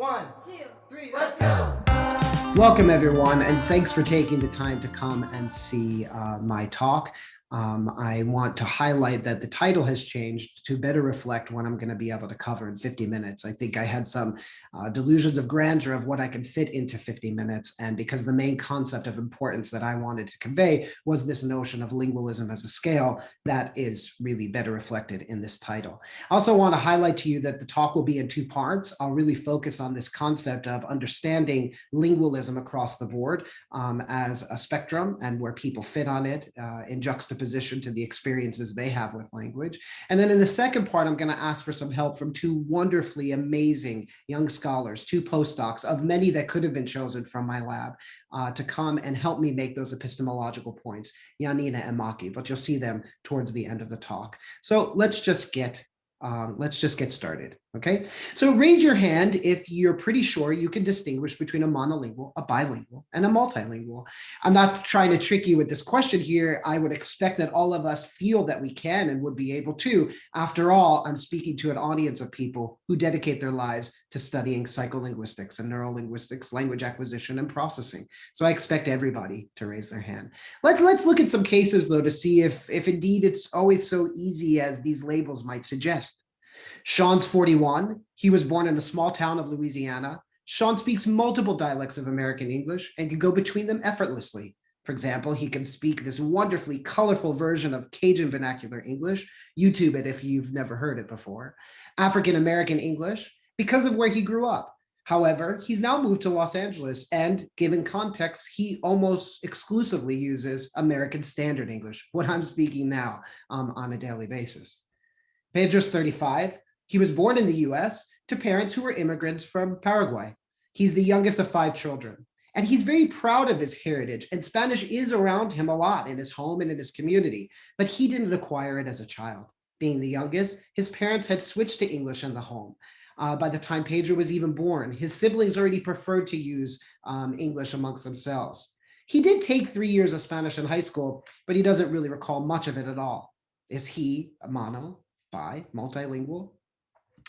1, 2, 3, let's go! Welcome, everyone, and thanks for taking the time to come and see my talk. I want to highlight that the title has changed to better reflect what I'm going to be able to cover in 50 minutes. I think I had some delusions of grandeur of what I can fit into 50 minutes. And because the main concept of importance that I wanted to convey was this notion of lingualism as a scale, that is really better reflected in this title. I also want to highlight to you that the talk will be in two parts. I'll really focus on this concept of understanding lingualism across the board as a spectrum and where people fit on it in juxtaposition to the experiences they have with language. And then in the second part, I'm going to ask for some help from two wonderfully amazing young scholars, two postdocs of many that could have been chosen from my lab to come and help me make those epistemological points, Yanina and Maki, but you'll see them towards the end of the talk. So let's just get started, okay? So raise your hand if you're pretty sure you can distinguish between a monolingual, a bilingual, and a multilingual. I'm not trying to trick you with this question here. I would expect that all of us feel that we can and would be able to. After all, I'm speaking to an audience of people who dedicate their lives to studying psycholinguistics and neurolinguistics, language acquisition and processing. So I expect everybody to raise their hand. Let's look at some cases, though, to see if indeed it's always so easy as these labels might suggest. Sean's 41. He was born in a small town of Louisiana. Sean speaks multiple dialects of American English and can go between them effortlessly. For example, he can speak this wonderfully colorful version of Cajun vernacular English. YouTube it if you've never heard it before. African American English because of where he grew up. However, he's now moved to Los Angeles, and given context, he almost exclusively uses American Standard English, what I'm speaking now on a daily basis. Pedro's 35. He was born in the US to parents who were immigrants from Paraguay. He's the youngest of 5 children, and he's very proud of his heritage, and Spanish is around him a lot in his home and in his community, but he didn't acquire it as a child. Being the youngest, his parents had switched to English in the home. By the time Pedro was even born, his siblings already preferred to use English amongst themselves. He did take 3 years of Spanish in high school, but he doesn't really recall much of it at all. Is he a mono, bi, multilingual?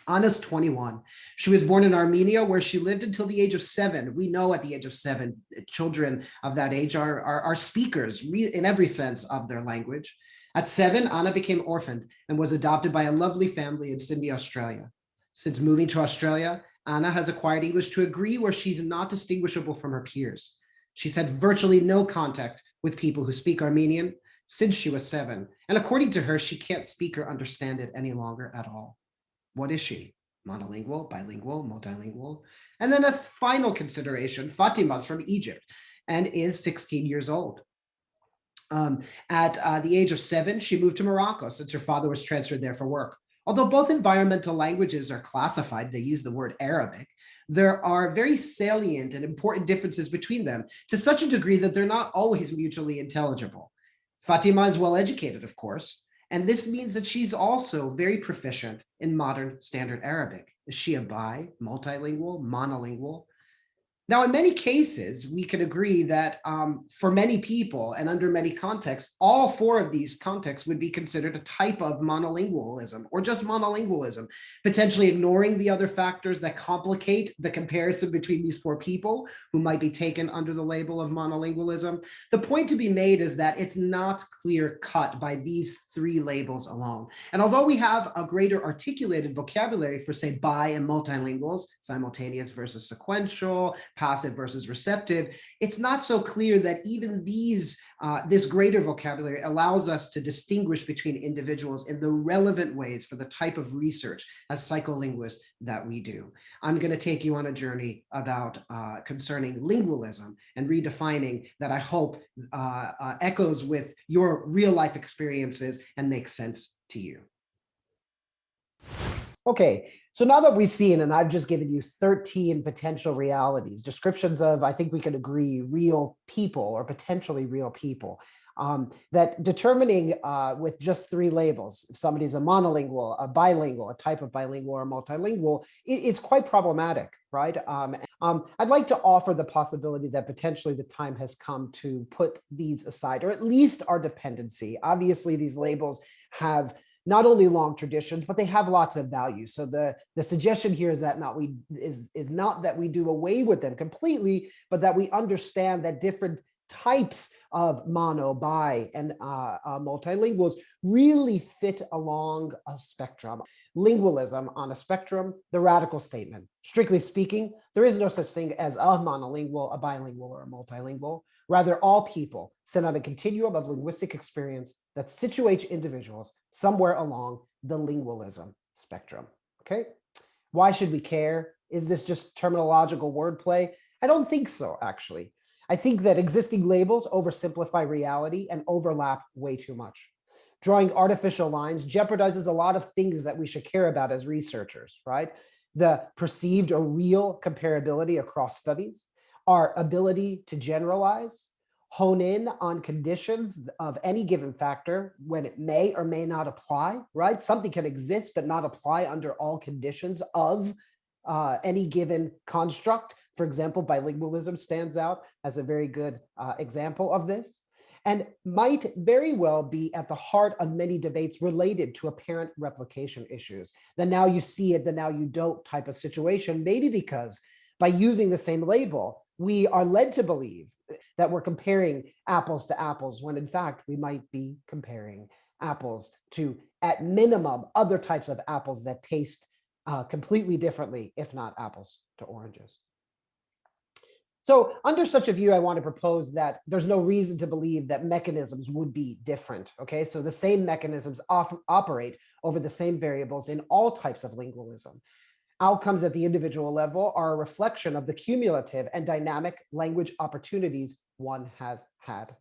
Anna's 21. She was born in Armenia, where she lived until the age of 7. We know at the age of 7, children of that age are speakers in every sense of their language. At 7, Anna became orphaned and was adopted by a lovely family in Sydney, Australia. Since moving to Australia, Anna has acquired English to a degree where she's not distinguishable from her peers. She's had virtually no contact with people who speak Armenian since she was 7. And according to her, she can't speak or understand it any longer at all. What is she? Monolingual, bilingual, multilingual? And then a final consideration, Fatima's from Egypt and is 16 years old. At the age of 7, she moved to Morocco since her father was transferred there for work. Although both environmental languages are classified, they use the word Arabic, there are very salient and important differences between them to such a degree that they're not always mutually intelligible. Fatima is well educated, of course, and this means that she's also very proficient in modern standard Arabic. Is she a bi, multilingual, monolingual? Now, in many cases, we can agree that for many people and under many contexts, all 4 of these contexts would be considered a type of monolingualism or just monolingualism, potentially ignoring the other factors that complicate the comparison between these 4 people who might be taken under the label of monolingualism. The point to be made is that it's not clear cut by these 3 labels alone. And although we have a greater articulated vocabulary for, say, bi and multilinguals, simultaneous versus sequential, passive versus receptive, it's not so clear that even this greater vocabulary allows us to distinguish between individuals in the relevant ways for the type of research as psycholinguists that we do. I'm going to take you on a journey about concerning lingualism and redefining that I hope echoes with your real life experiences and makes sense to you. Okay, so now that we've seen, and I've just given you 13 potential realities, descriptions of, I think we could agree, real people or potentially real people, that determining with just 3 labels, if somebody's a monolingual, a bilingual, a type of bilingual or multilingual, it's quite problematic, right? I'd like to offer the possibility that potentially the time has come to put these aside, or at least our dependency. Obviously, these labels have not only long traditions, but they have lots of value. So the suggestion here is that not that we do away with them completely, but that we understand that different types of mono, bi, and multilinguals really fit along a spectrum. Lingualism on a spectrum, the radical statement. Strictly speaking, there is no such thing as a monolingual, a bilingual, or a multilingual. Rather, all people sit on a continuum of linguistic experience that situates individuals somewhere along the lingualism spectrum. Okay? Why should we care? Is this just terminological wordplay? I don't think so, actually. I think that existing labels oversimplify reality and overlap way too much. Drawing artificial lines jeopardizes a lot of things that we should care about as researchers, right? The perceived or real comparability across studies, our ability to generalize, hone in on conditions of any given factor when it may or may not apply, right? Something can exist but not apply under all conditions of any given construct. For example, bilingualism stands out as a very good example of this, and might very well be at the heart of many debates related to apparent replication issues. The now you see it, the now you don't type of situation, maybe because by using the same label, we are led to believe that we're comparing apples to apples, when in fact we might be comparing apples to, at minimum, other types of apples that taste completely differently, if not apples to oranges. So under such a view, I want to propose that there's no reason to believe that mechanisms would be different. Okay, so the same mechanisms operate over the same variables in all types of lingualism. Outcomes at the individual level are a reflection of the cumulative and dynamic language opportunities one has had.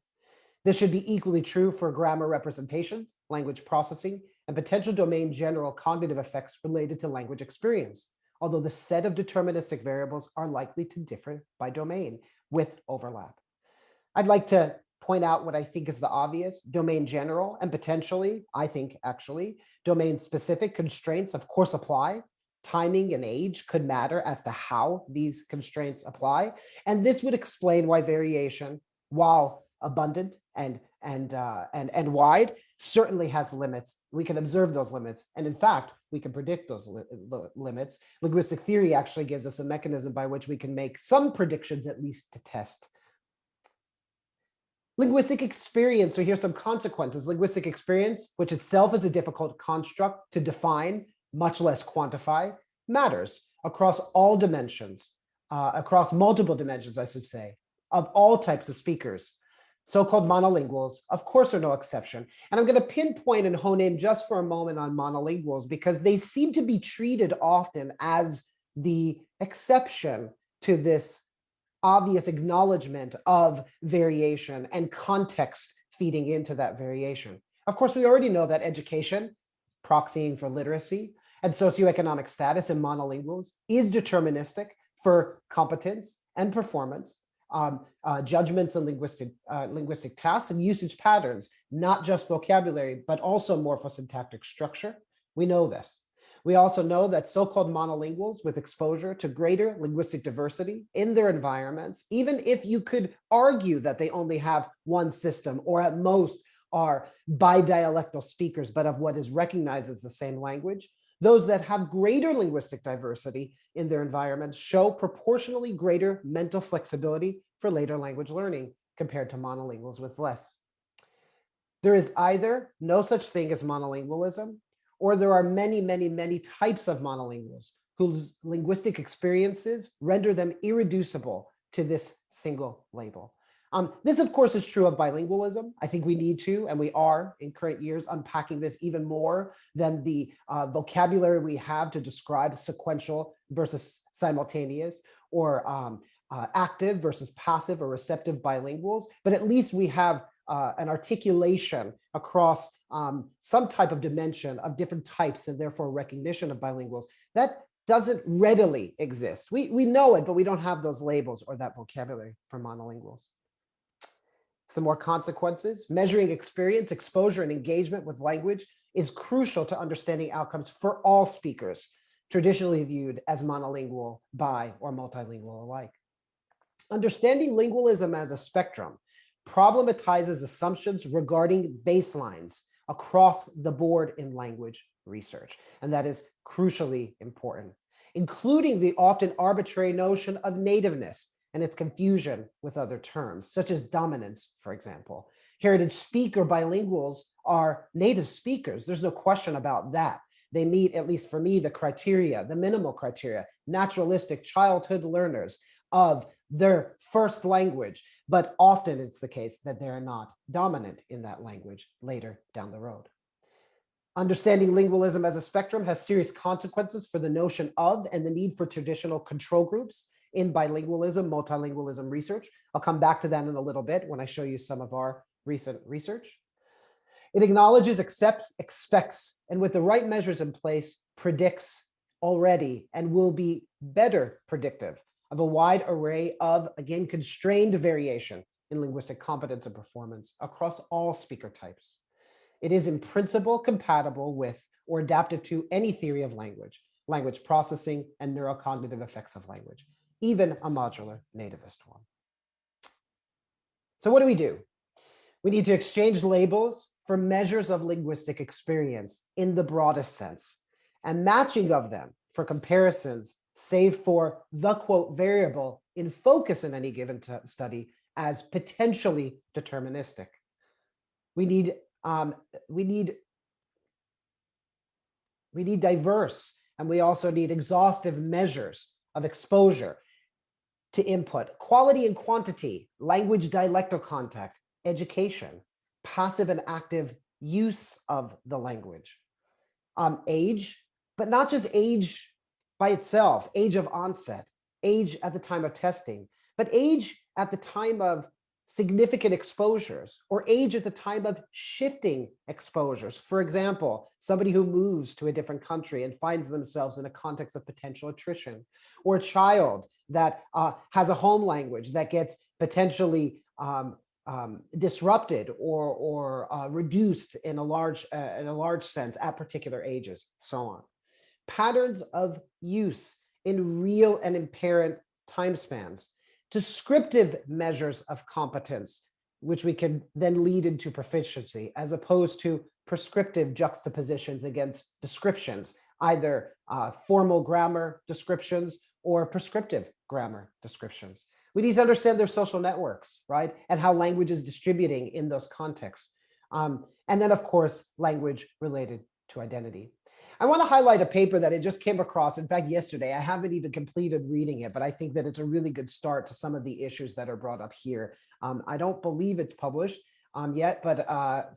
This should be equally true for grammar representations, language processing, and potential domain general cognitive effects related to language experience, although the set of deterministic variables are likely to differ by domain with overlap. I'd like to point out what I think is the obvious: domain general and potentially, I think actually, domain specific constraints of course apply. Timing and age could matter as to how these constraints apply. And this would explain why variation, while abundant and wide, certainly has limits. We can observe those limits. And in fact, we can predict those limits. Linguistic theory actually gives us a mechanism by which we can make some predictions, at least to test. Linguistic experience, so here's some consequences. Linguistic experience, which itself is a difficult construct to define, much less quantify, matters across all dimensions, across multiple dimensions, I should say, of all types of speakers. So-called monolinguals, of course, are no exception. And I'm going to pinpoint and hone in just for a moment on monolinguals because they seem to be treated often as the exception to this obvious acknowledgement of variation and context feeding into that variation. Of course, we already know that education, proxying for literacy, and socioeconomic status in monolinguals is deterministic for competence and performance, judgments and linguistic tasks and usage patterns, not just vocabulary, but also morphosyntactic structure. We know this. We also know that so-called monolinguals with exposure to greater linguistic diversity in their environments, even if you could argue that they only have one system or at most are bidialectal speakers, but of what is recognized as the same language, those that have greater linguistic diversity in their environments show proportionally greater mental flexibility for later language learning compared to monolinguals with less. There is either no such thing as monolingualism, or there are many, many, many types of monolinguals whose linguistic experiences render them irreducible to this single label. This, of course, is true of bilingualism. I think we need to, and we are in current years, unpacking this even more than the vocabulary we have to describe sequential versus simultaneous, or active versus passive or receptive bilinguals. But at least we have an articulation across some type of dimension of different types and therefore recognition of bilinguals that doesn't readily exist. We know it, but we don't have those labels or that vocabulary for monolinguals. Some more consequences. Measuring experience, exposure, and engagement with language is crucial to understanding outcomes for all speakers, traditionally viewed as monolingual, bi, or multilingual alike. Understanding lingualism as a spectrum problematizes assumptions regarding baselines across the board in language research. And that is crucially important, including the often arbitrary notion of nativeness and its confusion with other terms, such as dominance, for example. Heritage speaker bilinguals are native speakers. There's no question about that. They meet, at least for me, the criteria, the minimal criteria, naturalistic childhood learners of their first language, but often it's the case that they're not dominant in that language later down the road. Understanding lingualism as a spectrum has serious consequences for the notion of and the need for traditional control groups in bilingualism, multilingualism research. I'll come back to that in a little bit when I show you some of our recent research. It acknowledges, accepts, expects, and with the right measures in place, predicts already and will be better predictive of a wide array of, again, constrained variation in linguistic competence and performance across all speaker types. It is in principle compatible with or adaptive to any theory of language, language processing, and neurocognitive effects of language, even a modular nativist one. So what do? We need to exchange labels for measures of linguistic experience in the broadest sense, and matching of them for comparisons, save for the quote variable in focus in any given study as potentially deterministic. We need diverse, and we also need exhaustive measures of exposure to input, quality and quantity, language dialectal contact, education, passive and active use of the language, age, but not just age by itself, age of onset, age at the time of testing, but age at the time of significant exposures, or age at the time of shifting exposures. For example, somebody who moves to a different country and finds themselves in a context of potential attrition, or a child that has a home language that gets potentially disrupted or reduced in a large sense at particular ages, so on. Patterns of use in real and apparent time spans, descriptive measures of competence, which we can then lead into proficiency, as opposed to prescriptive juxtapositions against descriptions, either formal grammar descriptions or prescriptive grammar descriptions. We need to understand their social networks, right? And how language is distributing in those contexts. And then, of course, language related to identity. I want to highlight a paper that I just came across, in fact, yesterday. I haven't even completed reading it, but I think that it's a really good start to some of the issues that are brought up here. I don't believe it's published yet, but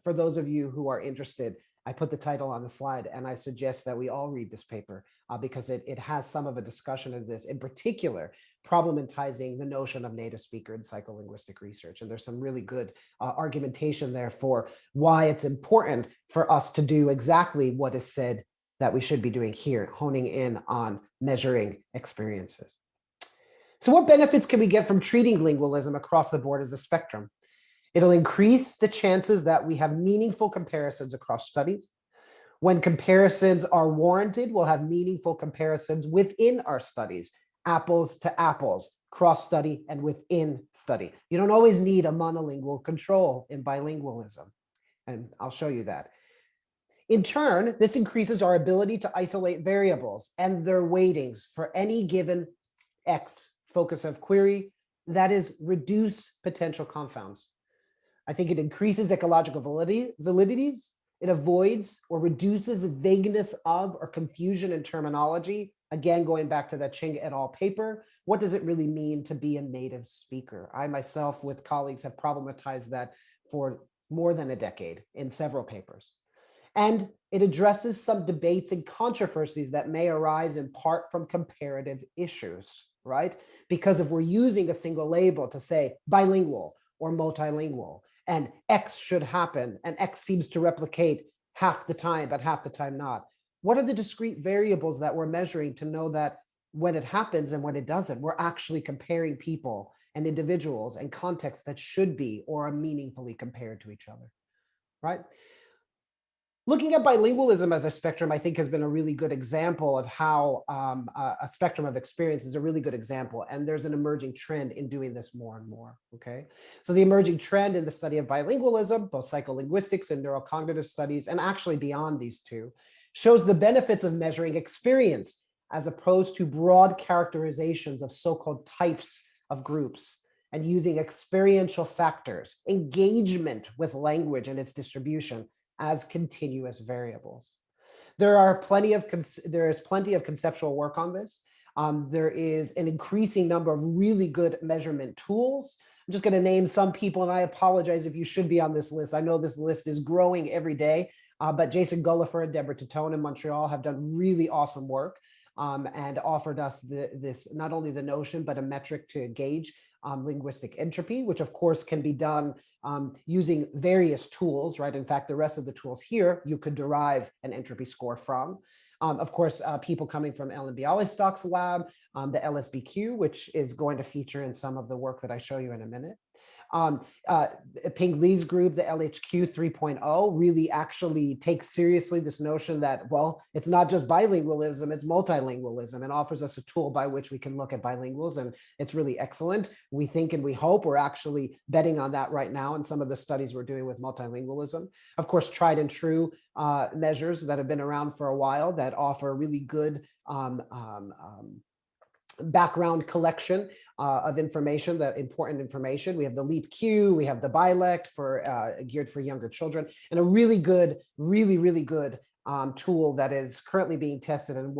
for those of you who are interested, I put the title on the slide, and I suggest that we all read this paper because it has some of a discussion of this, in particular, problematizing the notion of native speaker in psycholinguistic research. And there's some really good argumentation there for why it's important for us to do exactly what is said that we should be doing here, honing in on measuring experiences. So what benefits can we get from treating lingualism across the board as a spectrum? It'll increase the chances that we have meaningful comparisons across studies. When comparisons are warranted, we'll have meaningful comparisons within our studies, apples to apples, cross-study and within study. You don't always need a monolingual control in bilingualism, and I'll show you that. In turn, this increases our ability to isolate variables and their weightings for any given X focus of query, that is, reduce potential confounds. I think it increases ecological validities. It avoids or reduces vagueness of or confusion in terminology. Again, going back to that Ching et al. Paper, what does it really mean to be a native speaker? I myself, with colleagues, have problematized that for more than a decade in several papers. And it addresses some debates and controversies that may arise in part from comparative issues, right? Because if we're using a single label to say bilingual or multilingual, and X should happen, and X seems to replicate half the time, but half the time not, what are the discrete variables that we're measuring to know that when it happens and when it doesn't, we're actually comparing people and individuals and contexts that should be or are meaningfully compared to each other, right? Looking at bilingualism as a spectrum, I think, has been a really good example of how a spectrum of experience is a really good example. And there's an emerging trend in doing this more and more, okay? So the emerging trend in the study of bilingualism, both psycholinguistics and neurocognitive studies, and actually beyond these two, shows the benefits of measuring experience as opposed to broad characterizations of so-called types of groups, and using experiential factors, engagement with language and its distribution, as continuous variables. There is plenty of conceptual work on this. There is an increasing number of really good measurement tools. I'm just going to name some people, and I apologize if you should be on this list. I know this list is growing every day, but Jason Gullifer and Deborah Titone in Montreal have done really awesome work and offered us this, not only the notion, but a metric to gauge linguistic entropy, which of course can be done using various tools, right? In fact, the rest of the tools here, you could derive an entropy score from. Of course, people coming from Ellen Bialystok's lab, the LSBQ, which is going to feature in some of the work that I show you in a minute. Ping Li's group, the LHQ 3.0, really actually takes seriously this notion that, well, it's not just bilingualism, it's multilingualism, and offers us a tool by which we can look at bilinguals, and it's really excellent. We think and we hope we're actually betting on that right now in some of the studies we're doing with multilingualism. Of course, tried and true measures that have been around for a while that offer really good background collection of information, that important information. We have the LEAP Q, we have the BILECT for geared for younger children, and a really good, really good tool that is currently being tested, and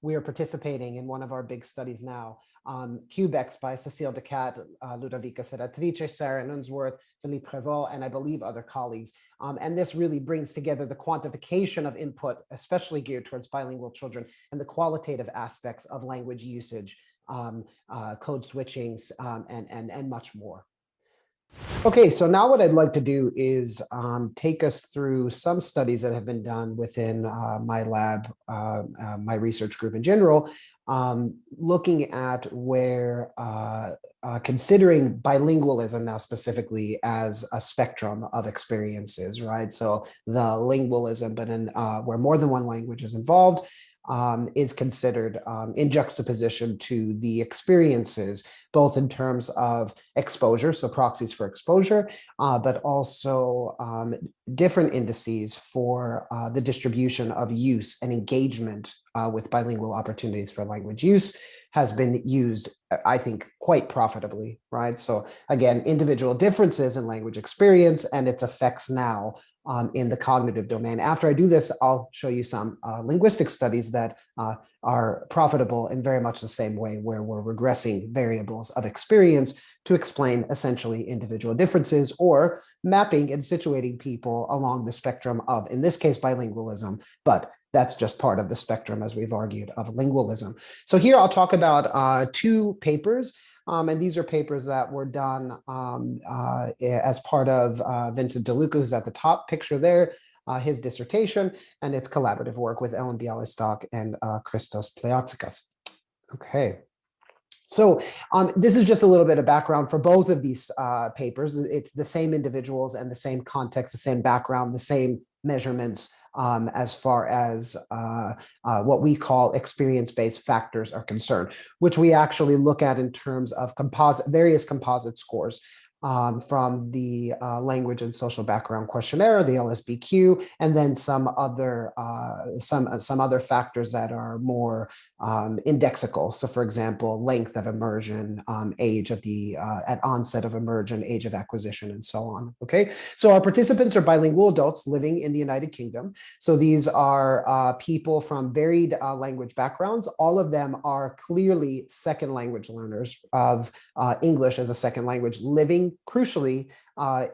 we are participating in one of our big studies now. QBEX by Cécile Decat, Ludovica Sedatrice, Sarah Nunsworth, Philippe Prévost, and I believe other colleagues. And this really brings together the quantification of input, especially geared towards bilingual children, and the qualitative aspects of language usage, code switchings, and much more. Okay, so now what I'd like to do is take us through some studies that have been done within my lab, my research group in general, looking at where considering bilingualism now specifically as a spectrum of experiences, right? So the lingualism, but in where more than one language is involved, is considered in juxtaposition to the experiences, both in terms of exposure, so proxies for exposure, but also different indices for the distribution of use and engagement with bilingual opportunities for language use has been used, I think, quite profitably, right? So again, individual differences in language experience and its effects now in the cognitive domain. After I do this, I'll show you some linguistic studies that are profitable in very much the same way, where we're regressing variables of experience to explain essentially individual differences, or mapping and situating people along the spectrum of, in this case, bilingualism, but that's just part of the spectrum, as we've argued, of lingualism. So here I'll talk about two papers. And these are papers that were done as part of Vincent DeLuca, who's at the top picture there, his dissertation, and it's collaborative work with Ellen Bialystok and Christos Pleotsikas. Okay. So this is just a little bit of background for both of these papers. It's the same individuals and the same context, the same background, the same measurements as far as what we call experience-based factors are concerned, which we actually look at in terms of various composite scores from the language and social background questionnaire, the LSBQ, and then some other factors that are more indexical. So, for example, length of immersion, age of the at onset of immersion, age of acquisition, and so on. Okay, so our participants are bilingual adults living in the United Kingdom. So these are people from varied language backgrounds. All of them are clearly second language learners of English as a second language, living crucially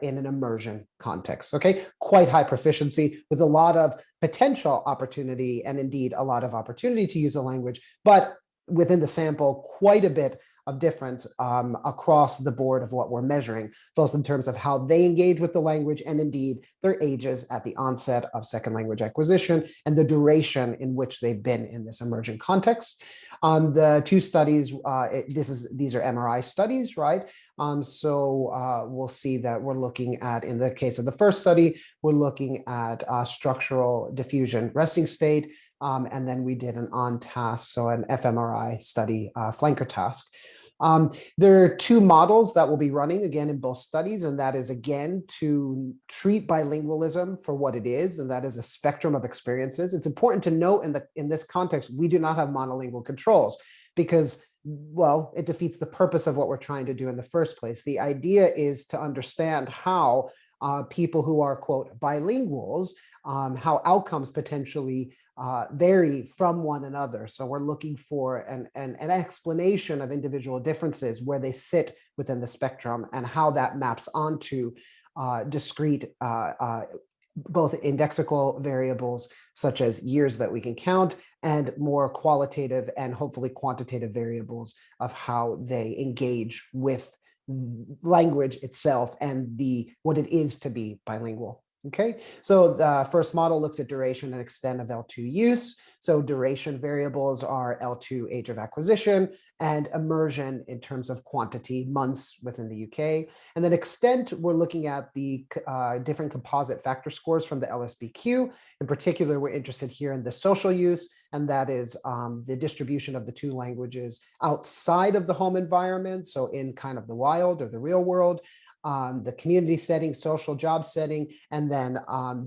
in an immersion context, okay? Quite high proficiency with a lot of potential opportunity, and indeed a lot of opportunity to use a language, but within the sample, quite a bit of difference across the board of what we're measuring, both in terms of how they engage with the language and indeed their ages at the onset of second language acquisition and the duration in which they've been in this emergent context. The two studies, these are MRI studies, right? So we'll see that we're looking at, in the case of the first study, we're looking at structural diffusion resting state, and then we did an on task, so an fMRI study, flanker task. There are two models that will be running again in both studies, and that is again to treat bilingualism for what it is, and that is a spectrum of experiences. It's important to note in this context, we do not have monolingual controls because, well, it defeats the purpose of what we're trying to do in the first place. The idea is to understand how people who are, quote, bilinguals, how outcomes potentially vary from one another. So we're looking for an explanation of individual differences where they sit within the spectrum and how that maps onto discrete both indexical variables such as years that we can count and more qualitative and hopefully quantitative variables of how they engage with language itself and what it is to be bilingual. Okay, so the first model looks at duration and extent of L2 use. So duration variables are L2 age of acquisition and immersion in terms of quantity, months within the UK. And then extent, we're looking at the different composite factor scores from the LSBQ. In particular, we're interested here in the social use, and that is the distribution of the two languages outside of the home environment, so in kind of the wild or the real world. The community setting, social job setting, and then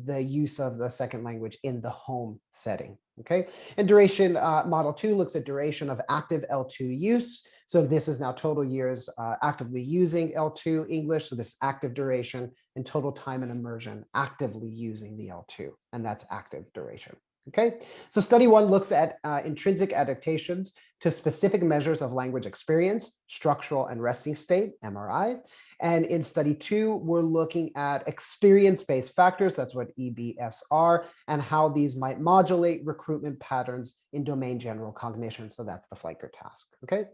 the use of the second language in the home setting. Okay, and duration model 2 looks at duration of active L2 use. So this is now total years actively using L2 English. So this active duration and total time and immersion actively using the L2, and that's active duration. Okay, so study 1 looks at intrinsic adaptations to specific measures of language experience, structural and resting state, MRI. And in study 2, we're looking at experience-based factors, that's what EBFs are, and how these might modulate recruitment patterns in domain general cognition. So that's the flanker task, okay?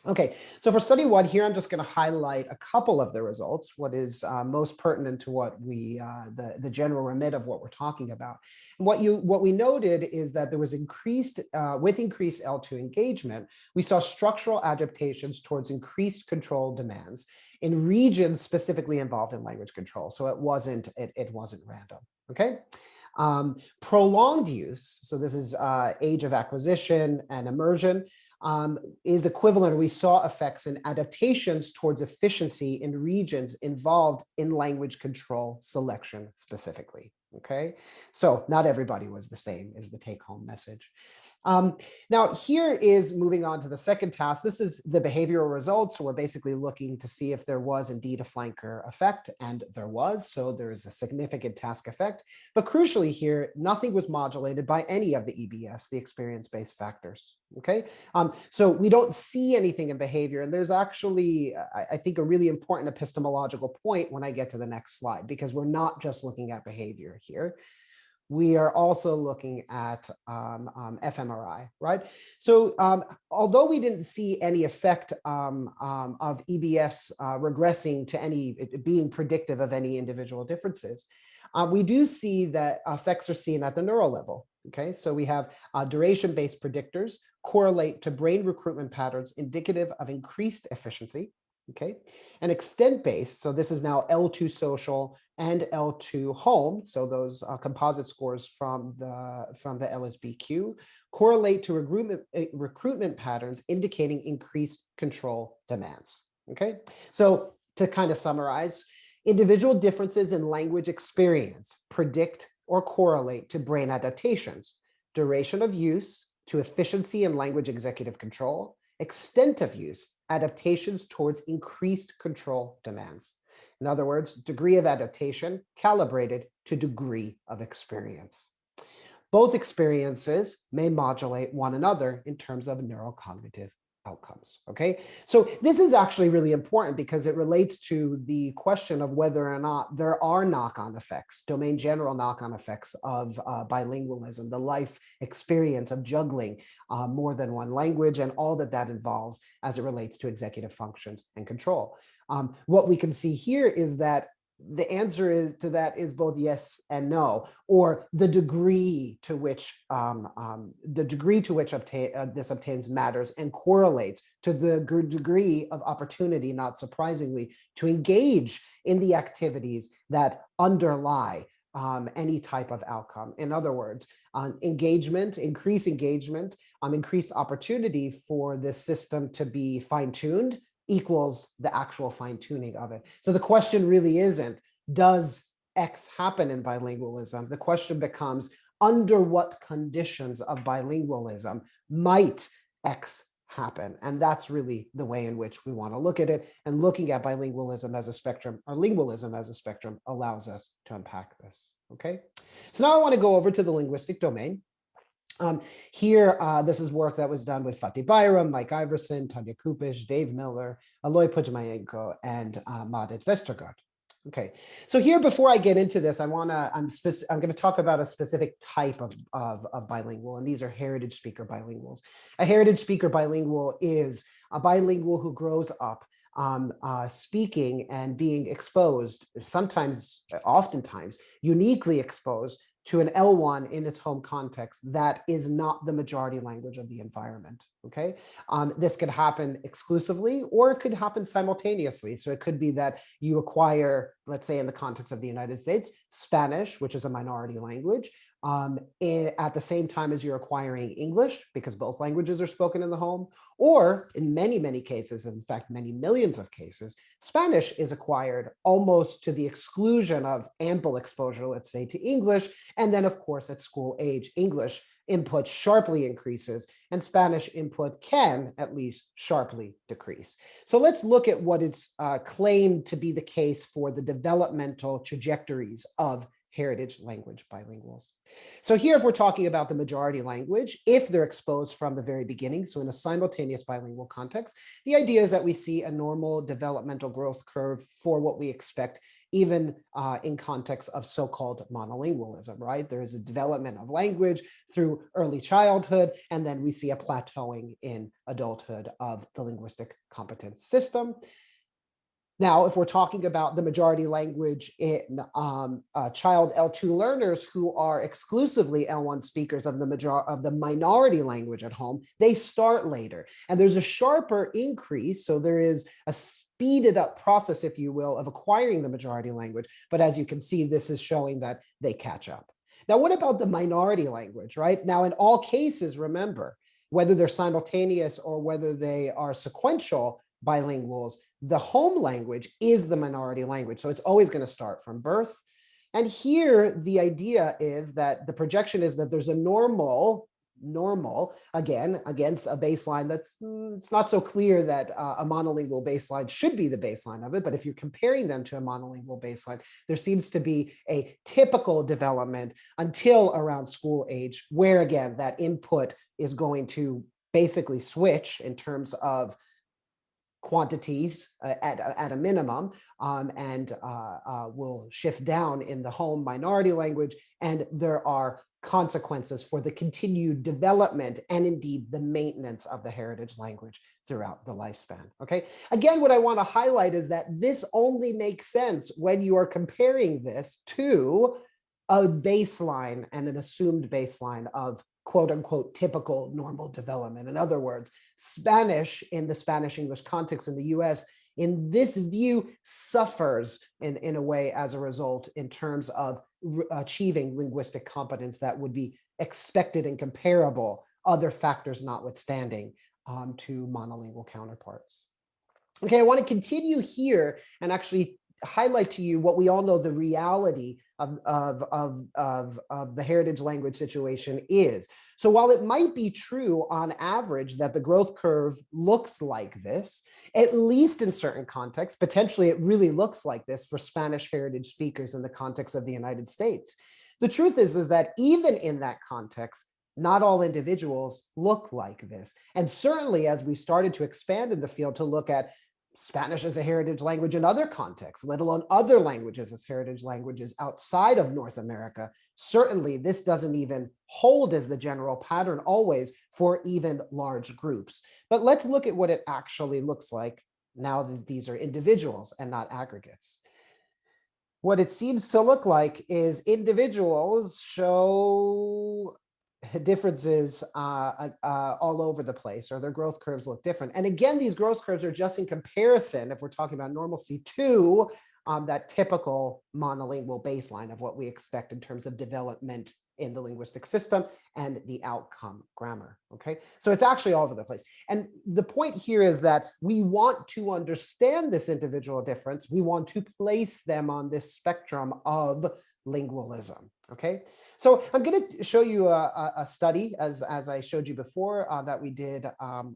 Okay, so for study 1 here, I'm just going to highlight a couple of the results, what is most pertinent to what we, the general remit of what we're talking about. And what we noted is that there was with increased L2 engagement, we saw structural adaptations towards increased control demands in regions specifically involved in language control. So it wasn't random, okay? Prolonged use, so this is age of acquisition and immersion, is equivalent. We saw effects in adaptations towards efficiency in regions involved in language control selection specifically. Okay, so not everybody was the same is the take-home message. Now here is moving on to the second task. This is the behavioral results. So we're basically looking to see if there was indeed a flanker effect, and there was. So there is a significant task effect. But crucially here, nothing was modulated by any of the EBFs, the experience-based factors. Okay, so we don't see anything in behavior. And there's actually, I think, a really important epistemological point when I get to the next slide, because we're not just looking at behavior here. We are also looking at fMRI, right? So although we didn't see any effect of EBFs regressing to any, being predictive of any individual differences, we do see that effects are seen at the neural level. Okay, so we have duration-based predictors correlate to brain recruitment patterns indicative of increased efficiency. Okay, and extent-based, so this is now L2 social and L2 home, so those composite scores from the LSBQ correlate to recruitment patterns indicating increased control demands. Okay, so to kind of summarize, individual differences in language experience predict or correlate to brain adaptations, duration of use to efficiency in language executive control, extent of use, adaptations towards increased control demands. In other words, degree of adaptation calibrated to degree of experience. Both experiences may modulate one another in terms of neurocognitive outcomes. Okay, so this is actually really important because it relates to the question of whether or not there are knock-on effects, domain general knock-on effects of bilingualism, the life experience of juggling more than one language and all that that involves as it relates to executive functions and control. What we can see here is that the answer to that is both yes and no, or the degree to which this obtains matters and correlates to the degree of opportunity, not surprisingly, to engage in the activities that underlie any type of outcome. In other words, engagement, increased opportunity for this system to be fine-tuned equals the actual fine-tuning of it. So the question really isn't, does X happen in bilingualism? The question becomes, under what conditions of bilingualism might X happen? And that's really the way in which we want to look at it. And looking at bilingualism as a spectrum, or lingualism as a spectrum, allows us to unpack this. Okay, so now I want to go over to the linguistic domain. Here, this is work that was done with Fatih Bayram, Mike Iverson, Tanya Kupish, Dave Miller, Aloy Pujmayenko, and Madet Vestergaard. Okay, so here, before I get into this, I'm going to talk about a specific type of bilingual, and these are heritage speaker bilinguals. A heritage speaker bilingual is a bilingual who grows up speaking and being exposed, oftentimes, uniquely exposed to an L1 in its home context that is not the majority language of the environment, okay? This could happen exclusively, or it could happen simultaneously. So it could be that you acquire, let's say in the context of the United States, Spanish, which is a minority language, at the same time as you're acquiring English, because both languages are spoken in the home, or in many, many cases, in fact, many millions of cases, Spanish is acquired almost to the exclusion of ample exposure, let's say, to English. And then, of course, at school age, English input sharply increases and Spanish input can at least sharply decrease. So let's look at what is claimed to be the case for the developmental trajectories of heritage language bilinguals. So here, if we're talking about the majority language, if they're exposed from the very beginning, so in a simultaneous bilingual context, the idea is that we see a normal developmental growth curve for what we expect, even in context of so-called monolingualism, right? There is a development of language through early childhood, and then we see a plateauing in adulthood of the linguistic competence system. Now, if we're talking about the majority language in child L2 learners who are exclusively L1 speakers of the minority language at home, they start later. And there's a sharper increase. So there is a speeded up process, if you will, of acquiring the majority language. But as you can see, this is showing that they catch up. Now, what about the minority language, right? Now, in all cases, remember, whether they're simultaneous or whether they are sequential bilinguals, the home language is the minority language. So it's always going to start from birth. And here, the idea is that the projection is that there's a normal, again, against a baseline that's, it's not so clear that a monolingual baseline should be the baseline of it. But if you're comparing them to a monolingual baseline, there seems to be a typical development until around school age, where again, that input is going to basically switch in terms of quantities at a minimum, and will shift down in the home minority language. And there are consequences for the continued development and indeed the maintenance of the heritage language throughout the lifespan. Okay. Again, what I want to highlight is that this only makes sense when you are comparing this to a baseline and an assumed baseline of quote unquote typical normal development. In other words, Spanish in the Spanish-English context in the US, in this view, suffers in a way as a result in terms of achieving linguistic competence that would be expected and comparable, other factors notwithstanding, to monolingual counterparts. Okay, I want to continue here and actually highlight to you what we all know the reality of the heritage language situation is. So while it might be true on average that the growth curve looks like this, at least in certain contexts, potentially it really looks like this for Spanish heritage speakers in the context of the United States. The truth is that even in that context, not all individuals look like this. And certainly as we started to expand in the field to look at Spanish as a heritage language in other contexts, let alone other languages as heritage languages outside of North America, certainly this doesn't even hold as the general pattern always for even large groups. But let's look at what it actually looks like now that these are individuals and not aggregates. What it seems to look like is individuals show differences all over the place, or their growth curves look different. And again, these growth curves are just in comparison, if we're talking about normalcy, to that typical monolingual baseline of what we expect in terms of development in the linguistic system and the outcome grammar, okay? So it's actually all over the place. And the point here is that we want to understand this individual difference. We want to place them on this spectrum of lingualism, okay? So I'm going to show you a study, as I showed you before, that we did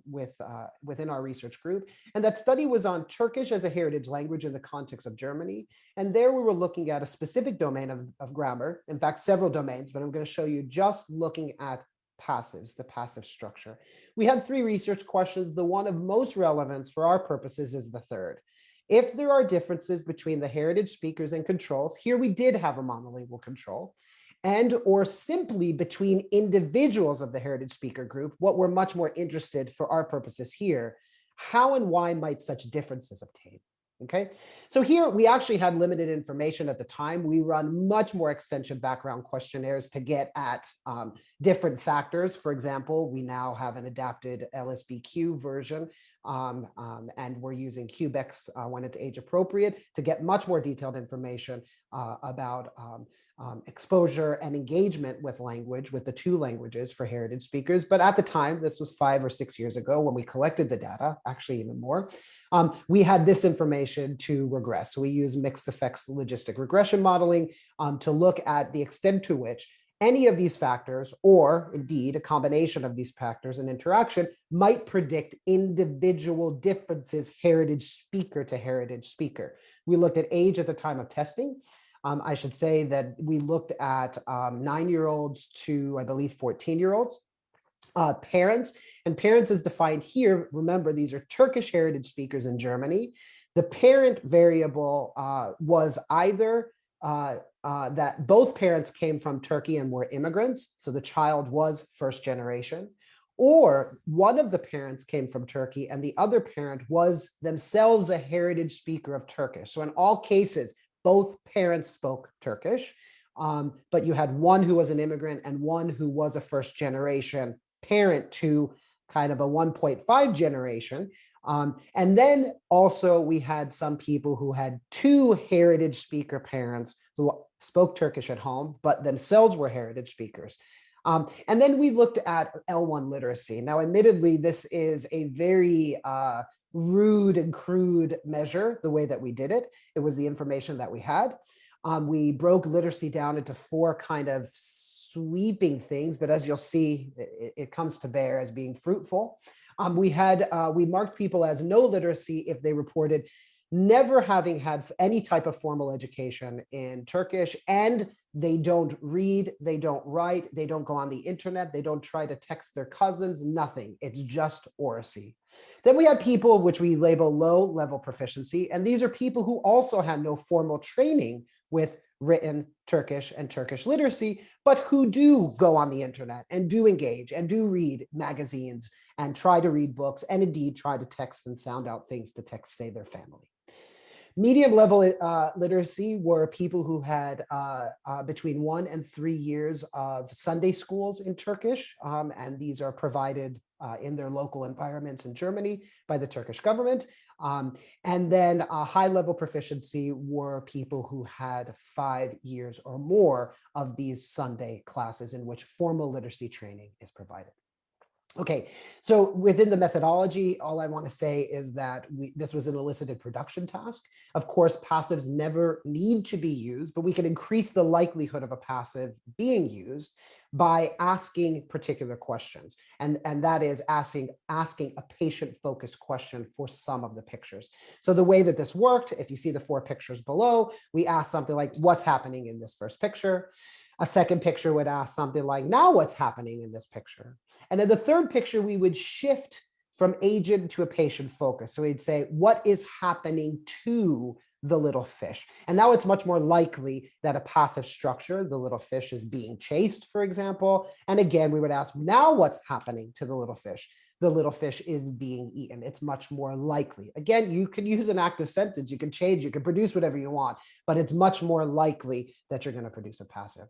within our research group. And that study was on Turkish as a heritage language in the context of Germany. And there we were looking at a specific domain of grammar, in fact, several domains, but I'm going to show you just looking at passives, the passive structure. We had 3 research questions. The one of most relevance for our purposes is the third. If there are differences between the heritage speakers and controls, here we did have a monolingual control, and or simply between individuals of the heritage speaker group, what we're much more interested for our purposes here, how and why might such differences obtain? Okay, so here we actually had limited information at the time. We run much more extensive background questionnaires to get at different factors. For example, we now have an adapted LSBQ version, and we're using QBEX when it's age appropriate to get much more detailed information about exposure and engagement with language, with the 2 languages for heritage speakers. But at the time, this was 5 or 6 years ago when we collected the data, actually even more, we had this information to regress. So we use mixed effects logistic regression modeling to look at the extent to which any of these factors, or indeed a combination of these factors and interaction, might predict individual differences heritage speaker to heritage speaker. We looked at age at the time of testing. I should say that we looked at 9-year-olds to, I believe, 14-year-olds. Parents, and parents is defined here. Remember, these are Turkish heritage speakers in Germany. The parent variable was either that both parents came from Turkey and were immigrants, so the child was first generation, or one of the parents came from Turkey and the other parent was themselves a heritage speaker of Turkish. So in all cases, both parents spoke Turkish, but you had one who was an immigrant and one who was a first generation parent to kind of a 1.5 generation. And then also we had some people who had 2 heritage speaker parents who spoke Turkish at home, but themselves were heritage speakers. And then we looked at L1 literacy. Now, admittedly, this is a very rude and crude measure, the way that we did it. It was the information that we had. We broke literacy down into 4 kind of sweeping things, but as you'll see, it comes to bear as being fruitful. We marked people as no literacy if they reported never having had any type of formal education in Turkish, and they don't read, they don't write, they don't go on the internet, they don't try to text their cousins, nothing. It's just oracy. Then we had people which we label low level proficiency, and these are people who also had no formal training with written Turkish and Turkish literacy, but who do go on the internet and do engage and do read magazines and try to read books and indeed try to text and sound out things to text, say, their family. Medium level literacy were people who had between 1 and 3 years of Sunday schools in Turkish, and these are provided in their local environments in Germany by the Turkish government. And then high level proficiency were people who had 5 years or more of these Sunday classes in which formal literacy training is provided. Okay, so within the methodology, all I want to say is that this was an elicited production task. Of course, passives never need to be used, but we can increase the likelihood of a passive being used by asking particular questions. And that is asking a patient-focused question for some of the pictures. So the way that this worked, if you see the 4 pictures below, we asked something like, what's happening in this first picture? A second picture would ask something like, now what's happening in this picture? And in the third picture, we would shift from agent to a patient focus. So we'd say, what is happening to the little fish? And now it's much more likely that a passive structure, the little fish is being chased, for example. And again, we would ask, now what's happening to the little fish? The little fish is being eaten. It's much more likely. Again, you can use an active sentence, you can change, you can produce whatever you want, but it's much more likely that you're going to produce a passive.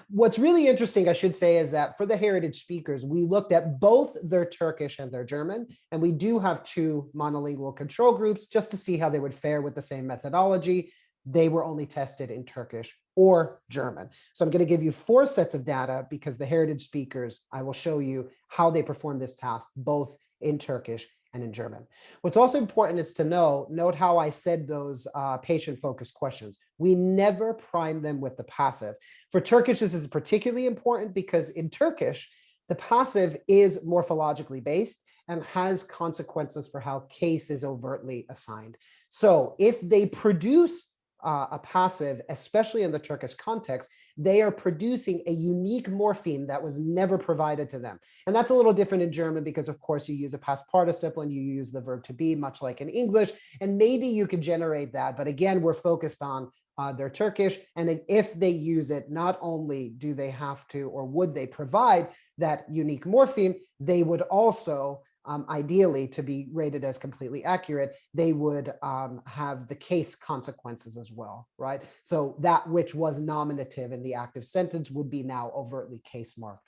What's really interesting, I should say, is that for the heritage speakers, we looked at both their Turkish and their German, and we do have two monolingual control groups just to see how they would fare with the same methodology. They were only tested in Turkish or German. So I'm going to give you 4 sets of data because the heritage speakers, I will show you how they perform this task, both in Turkish and in German. What's also important is to note how I said those patient-focused questions. We never prime them with the passive. For Turkish, this is particularly important because in Turkish, the passive is morphologically based and has consequences for how case is overtly assigned. So if they produce a passive, especially in the Turkish context, they are producing a unique morpheme that was never provided to them. And that's a little different in German because, of course, you use a past participle and you use the verb to be, much like in English. And maybe you could generate that. But again, we're focused on their Turkish. And if they use it, not only do they have to, or would they provide that unique morpheme, they would also ideally, to be rated as completely accurate, they would have the case consequences as well, right? So that which was nominative in the active sentence would be now overtly case marked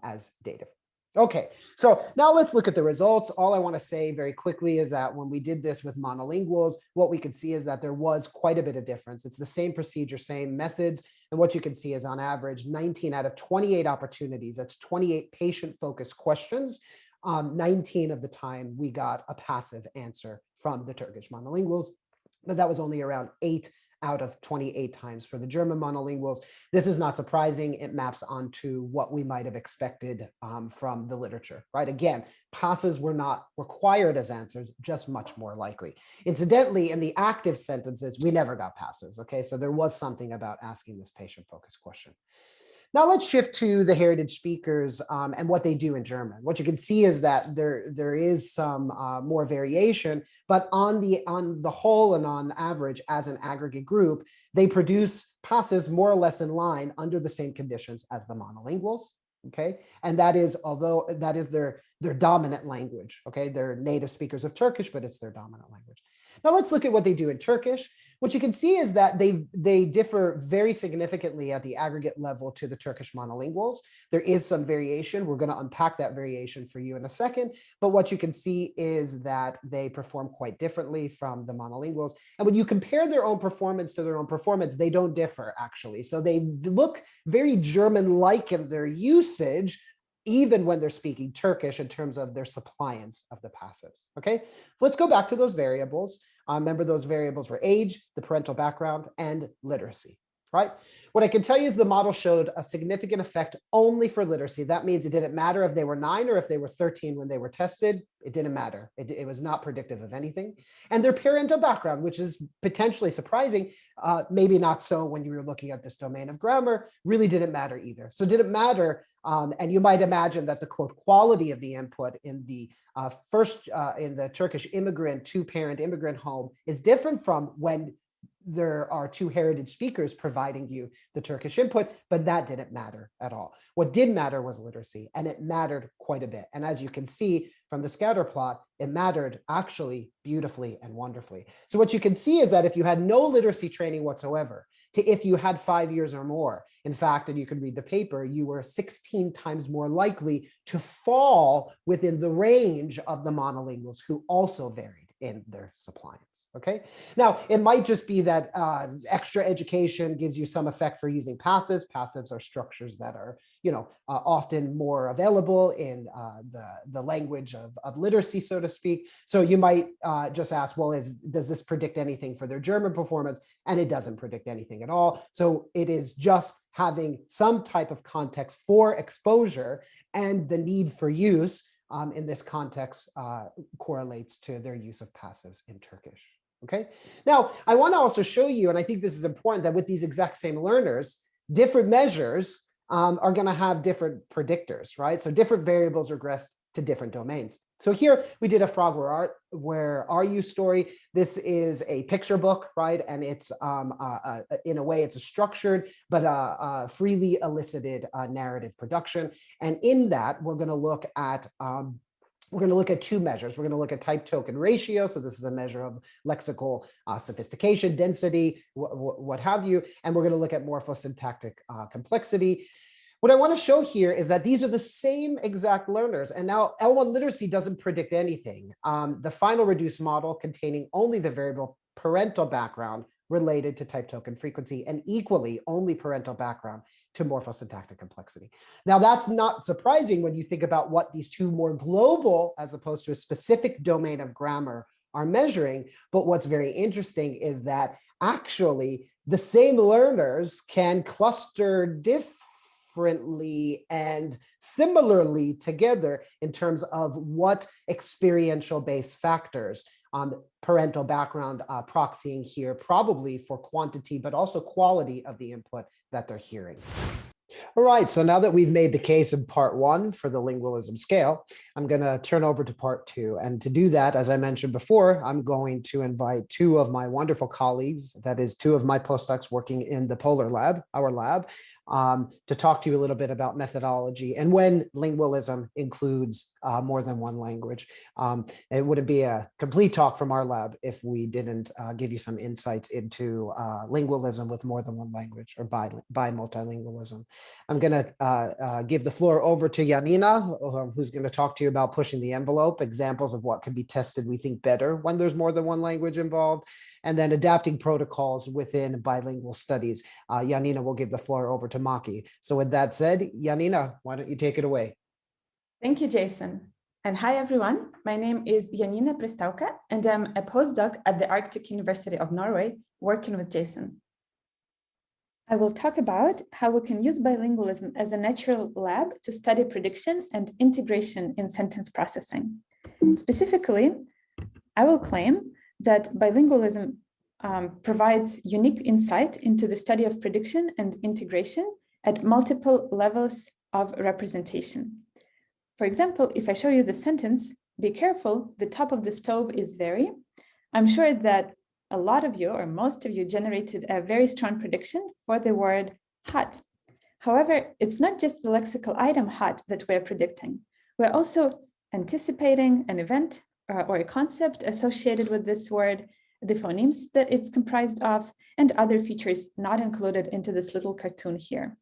as dative. Okay, so now let's look at the results. All I want to say very quickly is that when we did this with monolinguals, what we could see is that there was quite a bit of difference. It's the same procedure, same methods. And what you can see is on average, 19 out of 28 opportunities, that's 28 patient-focused questions. 19 of the time we got a passive answer from the Turkish monolinguals, but that was only around 8 out of 28 times for the German monolinguals. This is not surprising. It maps onto what we might have expected from the literature, right? Again, passes were not required as answers, just much more likely. Incidentally, in the active sentences, we never got passes, okay? So there was something about asking this patient-focused question. Now let's shift to the heritage speakers and what they do in German. What you can see is that there is some more variation, but on the whole and on average, as an aggregate group, they produce passives more or less in line under the same conditions as the monolinguals. Okay, and that is, although that is their dominant language. Okay, they're native speakers of Turkish, but it's their dominant language. Now let's look at what they do in Turkish. What you can see is that they differ very significantly at the aggregate level to the Turkish monolinguals. There is some variation. We're going to unpack that variation for you in a second. But what you can see is that they perform quite differently from the monolinguals. And when you compare their own performance to their own performance, they don't differ, actually. So they look very German-like in their usage, even when they're speaking Turkish in terms of their suppliance of the passives. Okay, let's go back to those variables. Remember, those variables were age, the parental background, and literacy, right? What I can tell you is the model showed a significant effect only for literacy. That means it didn't matter if they were 9 or if they were 13 when they were tested. It didn't matter. It was not predictive of anything. And their parental background, which is potentially surprising, maybe not so when you were looking at this domain of grammar, really didn't matter either. So did it matter? And you might imagine that the quote quality of the input in the in the Turkish immigrant, 2-parent immigrant home is different from when there are 2 heritage speakers providing you the Turkish input, but that didn't matter at all. What did matter was literacy, and it mattered quite a bit. And as you can see from the scatter plot, it mattered actually beautifully and wonderfully. So what you can see is that if you had no literacy training whatsoever, to if you had 5 years or more, in fact, and you can read the paper, you were 16 times more likely to fall within the range of the monolinguals who also varied in their suppliance. Okay, now it might just be that extra education gives you some effect for using passives. Passives are structures that are, often more available in the language of literacy, so to speak. So you might just ask, well, does this predict anything for their German performance? And it doesn't predict anything at all. So it is just having some type of context for exposure, and the need for use in this context correlates to their use of passives in Turkish. Okay, now I want to also show you, and I think this is important, that with these exact same learners, different measures are going to have different predictors, right? So different variables regress to different domains. So here we did a frog where are you story. This is a picture book, right? And it's in a way it's a structured but freely elicited narrative production. And in that we're going to look at two measures. We're going to look at type token ratio. So this is a measure of lexical sophistication, density, what have you. And we're going to look at morphosyntactic complexity. What I want to show here is that these are the same exact learners. And now L1 literacy doesn't predict anything. The final reduced model containing only the variable parental background related to type token frequency and equally only parental background to morphosyntactic complexity. Now that's not surprising when you think about what these two more global as opposed to a specific domain of grammar are measuring. But what's very interesting is that actually the same learners can cluster differently and similarly together in terms of what experiential based factors parental background proxying here, probably for quantity, but also quality of the input that they're hearing. All right, so now that we've made the case in part one for the lingualism scale, I'm going to turn over to part two. And to do that, as I mentioned before, I'm going to invite two of my wonderful colleagues, that is two of my postdocs working in the Polar Lab, our lab, to talk to you a little bit about methodology and when lingualism includes more than one language. It wouldn't be a complete talk from our lab if we didn't give you some insights into lingualism with more than one language or by multilingualism. I'm going to give the floor over to Yanina, who's going to talk to you about pushing the envelope, examples of what can be tested, we think, better when there's more than one language involved, and then adapting protocols within bilingual studies. Yanina will give the floor over to Maki. So with that said, Yanina, why don't you take it away? Thank you, Jason. And hi, everyone. My name is Yanina Prystauka, and I'm a postdoc at the Arctic University of Norway, working with Jason. I will talk about how we can use bilingualism as a natural lab to study prediction and integration in sentence processing. Specifically, I will claim that bilingualism provides unique insight into the study of prediction and integration at multiple levels of representation. For example, if I show you the sentence, "Be careful, the top of the stove is very," I'm sure that a lot of you or most of you generated a very strong prediction for the word hot. However, it's not just the lexical item hot that we're predicting. We're also anticipating an event or a concept associated with this word, the phonemes that it's comprised of, and other features not included into this little cartoon here.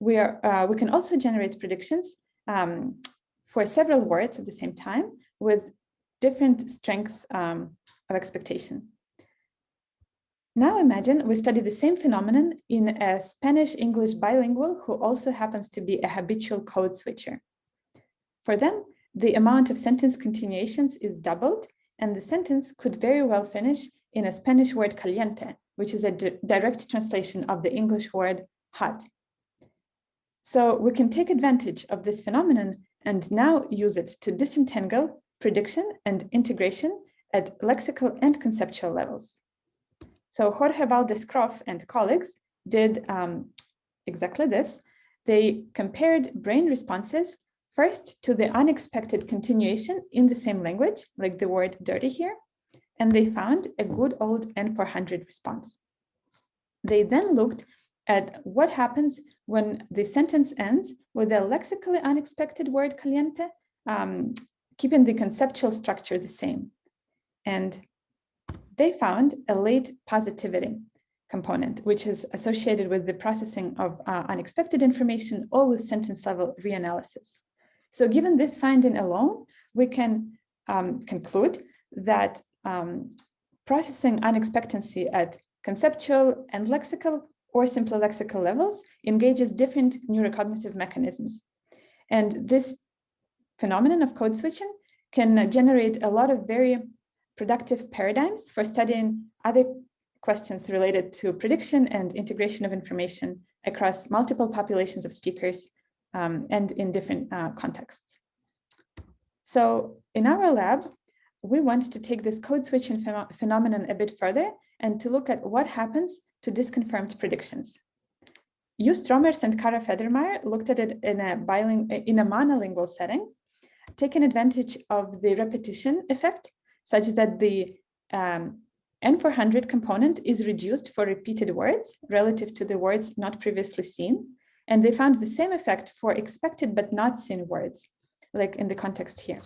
We can also generate predictions for several words at the same time with different strengths of expectation. Now imagine we study the same phenomenon in a Spanish-English bilingual who also happens to be a habitual code switcher. For them, the amount of sentence continuations is doubled, and the sentence could very well finish in a Spanish word caliente, which is a direct translation of the English word hot. So we can take advantage of this phenomenon and now use it to disentangle prediction and integration at lexical and conceptual levels. So Jorge Valdez-Croft and colleagues did exactly this. They compared brain responses first to the unexpected continuation in the same language, like the word dirty here, and they found a good old N400 response. They then looked at what happens when the sentence ends with a lexically unexpected word caliente, keeping the conceptual structure the same. And they found a late positivity component, which is associated with the processing of unexpected information or with sentence level reanalysis. So given this finding alone, we can conclude that processing unexpectancy at conceptual and lexical or simply lexical levels engages different neurocognitive mechanisms. And this phenomenon of code switching can generate a lot of very productive paradigms for studying other questions related to prediction and integration of information across multiple populations of speakers and in different contexts. So in our lab, we want to take this code switching phenomenon a bit further and to look at what happens to disconfirmed predictions. Stromers and Kara Federmeyer looked at it in a monolingual setting, taking advantage of the repetition effect, such that the N400 component is reduced for repeated words relative to the words not previously seen. And they found the same effect for expected but not seen words, like in the context here.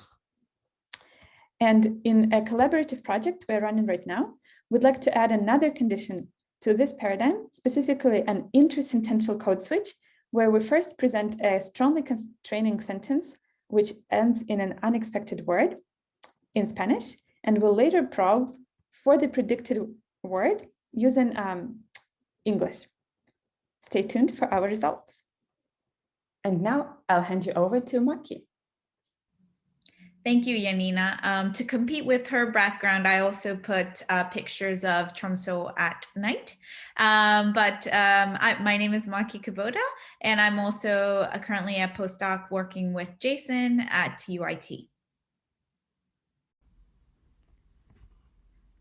And in a collaborative project we're running right now, we'd like to add another condition to this paradigm, specifically an intersentential code switch, where we first present a strongly constraining sentence, which ends in an unexpected word in Spanish, and we'll later probe for the predicted word using English. Stay tuned for our results. And now I'll hand you over to Maki. Thank you, Yanina. To compete with her background, I also put pictures of Tromsø at night. My name is Maki Kubota, and I'm also currently a postdoc working with Jason at UIT.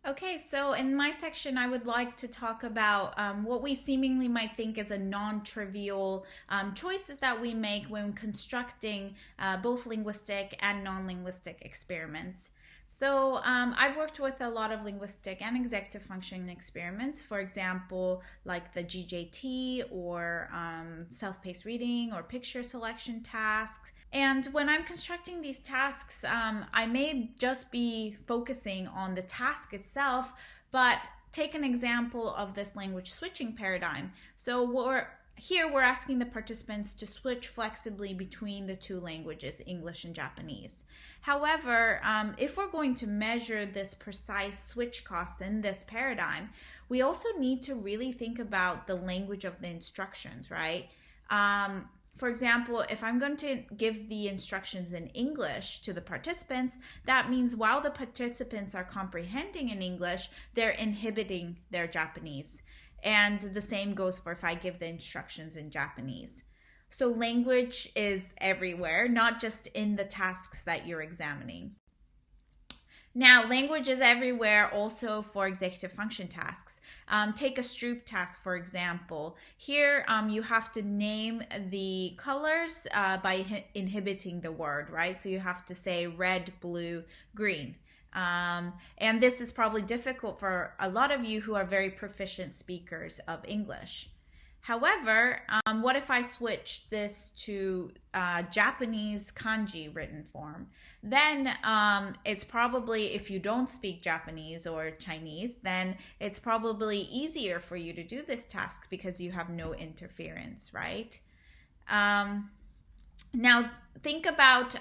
Okay, so in my section, I would like to talk about what we seemingly might think is a non-trivial choices that we make when constructing both linguistic and non-linguistic experiments. So I've worked with a lot of linguistic and executive functioning experiments, for example, like the GJT or self-paced reading or picture selection tasks. And when I'm constructing these tasks, I may just be focusing on the task itself, but take an example of this language switching paradigm. So we're asking the participants to switch flexibly between the two languages, English and Japanese. However, if we're going to measure this precise switch costs in this paradigm, we also need to really think about the language of the instructions, right? For example, if I'm going to give the instructions in English to the participants, that means while the participants are comprehending in English, they're inhibiting their Japanese. And the same goes for if I give the instructions in Japanese. So language is everywhere, not just in the tasks that you're examining. Now, language is everywhere also for executive function tasks. Take a Stroop task, for example. Here, you have to name the colors by inhibiting the word, right? So you have to say red, blue, green. And this is probably difficult for a lot of you who are very proficient speakers of English. However, what if I switch this to Japanese kanji written form? Then it's probably, if you don't speak Japanese or Chinese, then it's probably easier for you to do this task because you have no interference, right? Now, think about,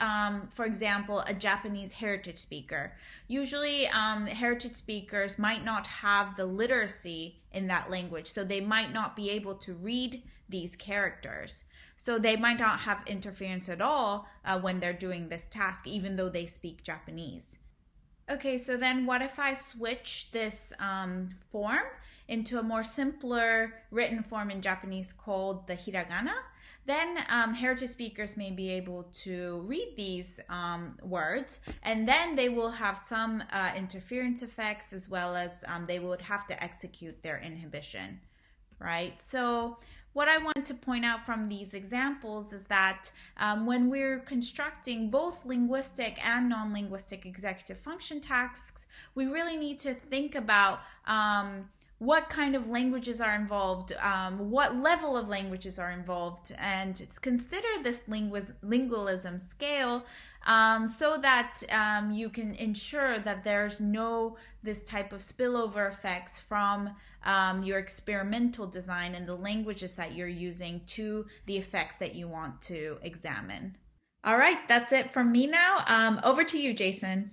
for example, a Japanese heritage speaker. Usually, heritage speakers might not have the literacy in that language, so they might not be able to read these characters. So they might not have interference at all when they're doing this task, even though they speak Japanese. Okay, so then what if I switch this form into a more simpler written form in Japanese called the hiragana? Then heritage speakers may be able to read these words, and then they will have some interference effects, as well as they would have to execute their inhibition, right? So what I want to point out from these examples is that when we're constructing both linguistic and non-linguistic executive function tasks, we really need to think about what kind of languages are involved, what level of languages are involved, and consider this lingualism scale so that you can ensure that there's no this type of spillover effects from your experimental design and the languages that you're using to the effects that you want to examine. All right, that's it from me now. Over to you, Jason.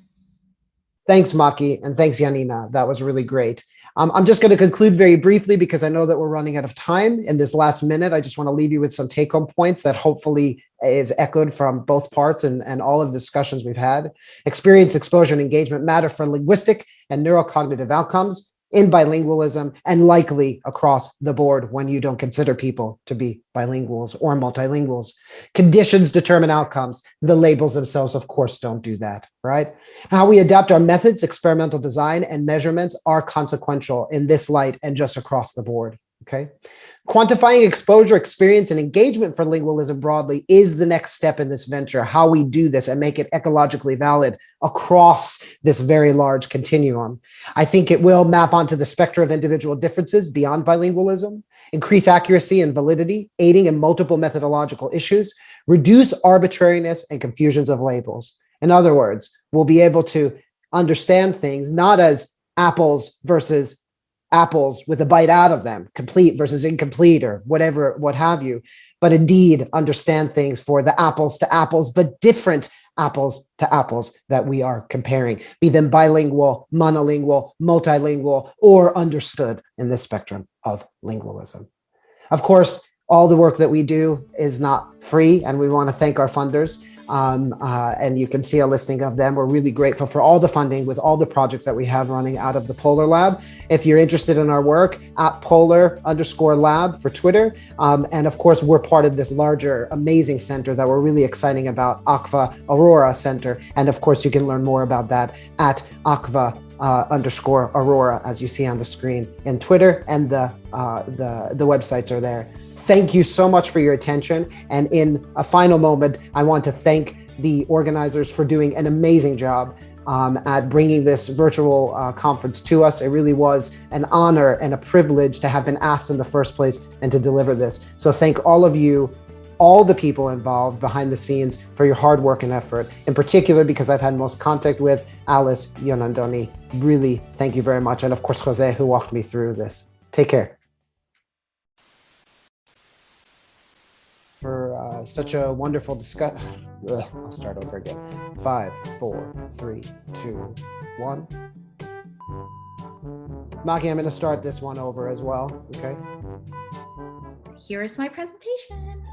Thanks, Maki, and thanks, Yanina. That was really great. I'm just going to conclude very briefly because I know that we're running out of time in this last minute. I just want to leave you with some take-home points that hopefully is echoed from both parts and all of the discussions we've had. Experience, exposure, and engagement matter for linguistic and neurocognitive outcomes in bilingualism and likely across the board when you don't consider people to be bilinguals or multilinguals. Conditions determine outcomes. The labels themselves, of course, don't do that, right? How we adapt our methods, experimental design, and measurements are consequential in this light and just across the board. Okay. Quantifying exposure, experience, and engagement for lingualism broadly is the next step in this venture, how we do this and make it ecologically valid across this very large continuum. I think it will map onto the spectrum of individual differences beyond bilingualism, increase accuracy and validity, aiding in multiple methodological issues, reduce arbitrariness and confusions of labels. In other words, we'll be able to understand things not as apples versus apples with a bite out of them, complete versus incomplete or whatever, what have you, but indeed understand things for the apples to apples, but different apples to apples that we are comparing, be them bilingual, monolingual, multilingual, or understood in this spectrum of lingualism. Of course, all the work that we do is not free, and we want to thank our funders. And you can see a listing of them. We're really grateful for all the funding with all the projects that we have running out of the Polar Lab. If you're interested in our work, at Polar_Lab for Twitter. And of course, we're part of this larger, amazing center that we're really exciting about, Aqua Aurora Center. And of course, you can learn more about that at Aqua_Aurora, as you see on the screen in Twitter, and the websites are there. Thank you so much for your attention. And in a final moment, I want to thank the organizers for doing an amazing job at bringing this virtual conference to us. It really was an honor and a privilege to have been asked in the first place and to deliver this. So thank all of you, all the people involved behind the scenes for your hard work and effort, in particular because I've had most contact with Alice Yonandoni. Really, thank you very much. And of course, Jose, who walked me through this. Take care. For such a wonderful discussion. I'll start over again. 5, 4, 3, 2, 1. Maki, I'm going to start this one over as well. Okay. Here is my presentation.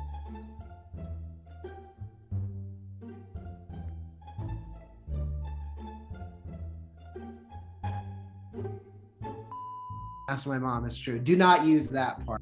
Ask my mom, it's true. Do not use that part.